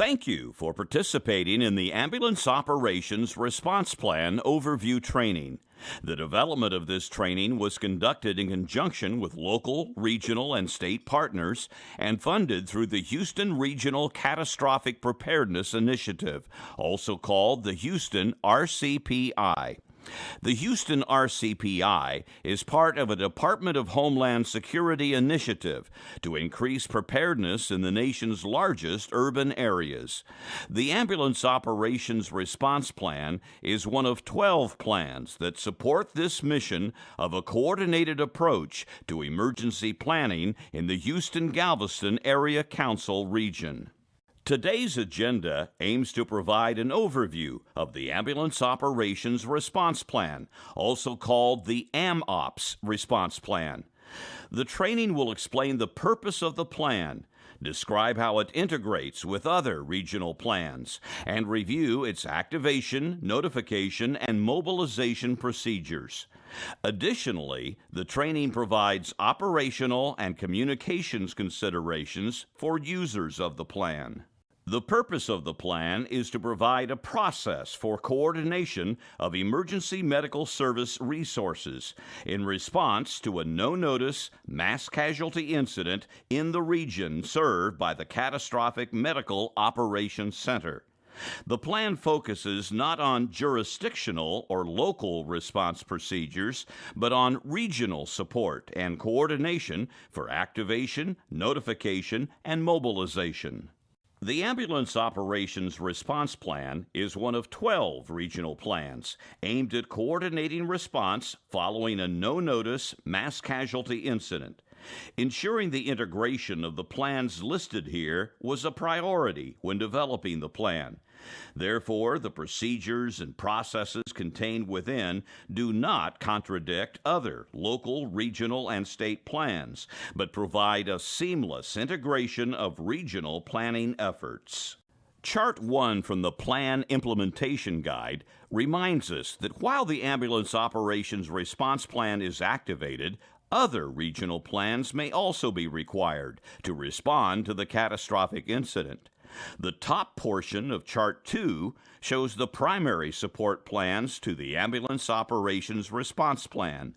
Thank you for participating in the Ambulance Operations Response Plan Overview Training. The development of this training was conducted in conjunction with local, regional, and state partners and funded through the Houston Regional Catastrophic Preparedness Initiative, also called the Houston RCPI. The Houston RCPI is part of a Department of Homeland Security initiative to increase preparedness in the nation's largest urban areas. The Ambulance Operations Response Plan is one of 12 plans that support this mission of a coordinated approach to emergency planning in the Houston-Galveston Area Council region. Today's agenda aims to provide an overview of the Ambulance Operations Response Plan, also called the AMOPS Response Plan. The training will explain the purpose of the plan, describe how it integrates with other regional plans, and review its activation, notification, and mobilization procedures. Additionally, the training provides operational and communications considerations for users of the plan. The purpose of the plan is to provide a process for coordination of emergency medical service resources in response to a no-notice mass casualty incident in the region served by the Catastrophic Medical Operations Center. The plan focuses not on jurisdictional or local response procedures, but on regional support and coordination for activation, notification, and mobilization. The Ambulance Operations Response Plan is one of 12 regional plans aimed at coordinating response following a no-notice mass casualty incident. Ensuring the integration of the plans listed here was a priority when developing the plan. Therefore, the procedures and processes contained within do not contradict other local, regional, and state plans, but provide a seamless integration of regional planning efforts. Chart 1 from the Plan Implementation Guide reminds us that while the Ambulance Operations Response Plan is activated, other regional plans may also be required to respond to the catastrophic incident. The top portion of Chart 2 shows the primary support plans to the Ambulance Operations Response Plan.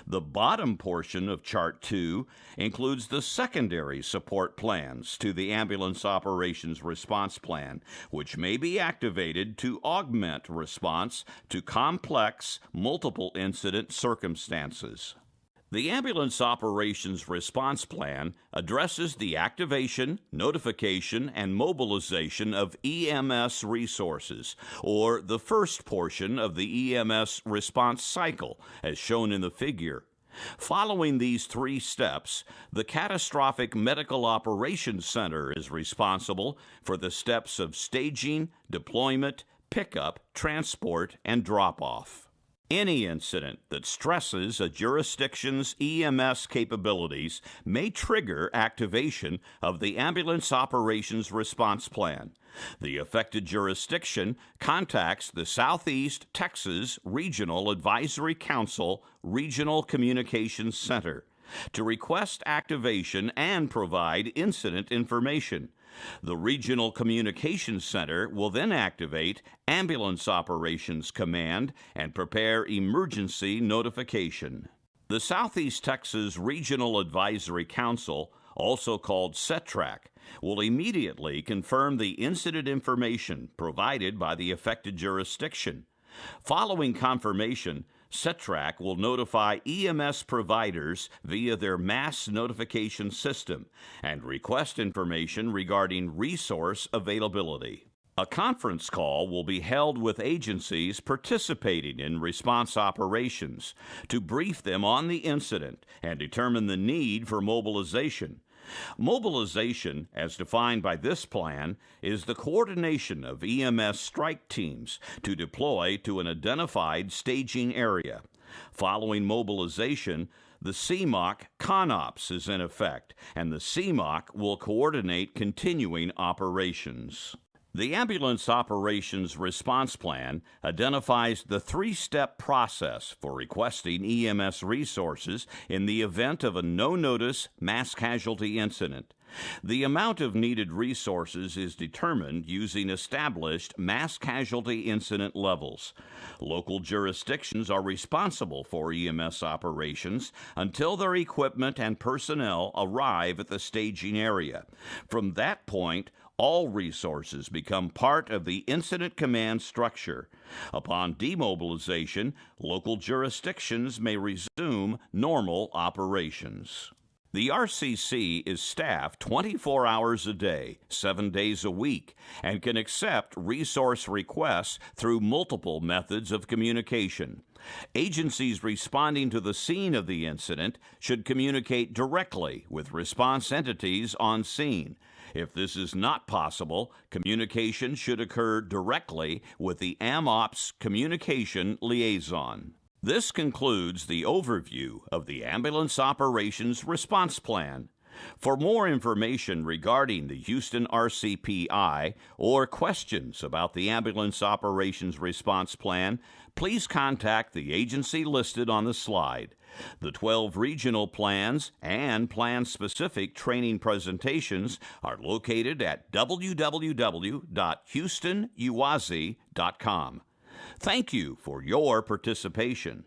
The bottom portion of Chart 2 includes the secondary support plans to the Ambulance Operations Response Plan, which may be activated to augment response to complex, multiple incident circumstances. The Ambulance Operations Response Plan addresses the activation, notification, and mobilization of EMS resources, or the first portion of the EMS response cycle, as shown in the figure. Following these three steps, the Catastrophic Medical Operations Center is responsible for the steps of staging, deployment, pickup, transport, and drop-off. Any incident that stresses a jurisdiction's EMS capabilities may trigger activation of the Ambulance Operations Response Plan. The affected jurisdiction contacts the Southeast Texas Regional Advisory Council Regional Communications Center to request activation and provide incident information. The Regional Communications Center will then activate Ambulance Operations Command and prepare emergency notification. The Southeast Texas Regional Advisory Council, also called SETRAC, will immediately confirm the incident information provided by the affected jurisdiction. Following confirmation, SETRAC will notify EMS providers via their mass notification system and request information regarding resource availability. A conference call will be held with agencies participating in response operations to brief them on the incident and determine the need for mobilization. Mobilization, as defined by this plan, is the coordination of EMS strike teams to deploy to an identified staging area. Following mobilization, the CMOC CONOPS is in effect, and the CMOC will coordinate continuing operations. The Ambulance Operations Response Plan identifies the three-step process for requesting EMS resources in the event of a no-notice mass casualty incident. The amount of needed resources is determined using established mass casualty incident levels. Local jurisdictions are responsible for EMS operations until their equipment and personnel arrive at the staging area. From that point, all resources become part of the incident command structure. Upon demobilization, local jurisdictions may resume normal operations. The RCC is staffed 24 hours a day, 7 days a week, and can accept resource requests through multiple methods of communication. Agencies responding to the scene of the incident should communicate directly with response entities on scene. If this is not possible, communication should occur directly with the AMOPS Communication Liaison. This concludes the overview of the Ambulance Operations Response Plan. For more information regarding the Houston RCPI or questions about the Ambulance Operations Response Plan, please contact the agency listed on the slide. The 12 regional plans and plan-specific training presentations are located at www.houstonuazi.com. Thank you for your participation.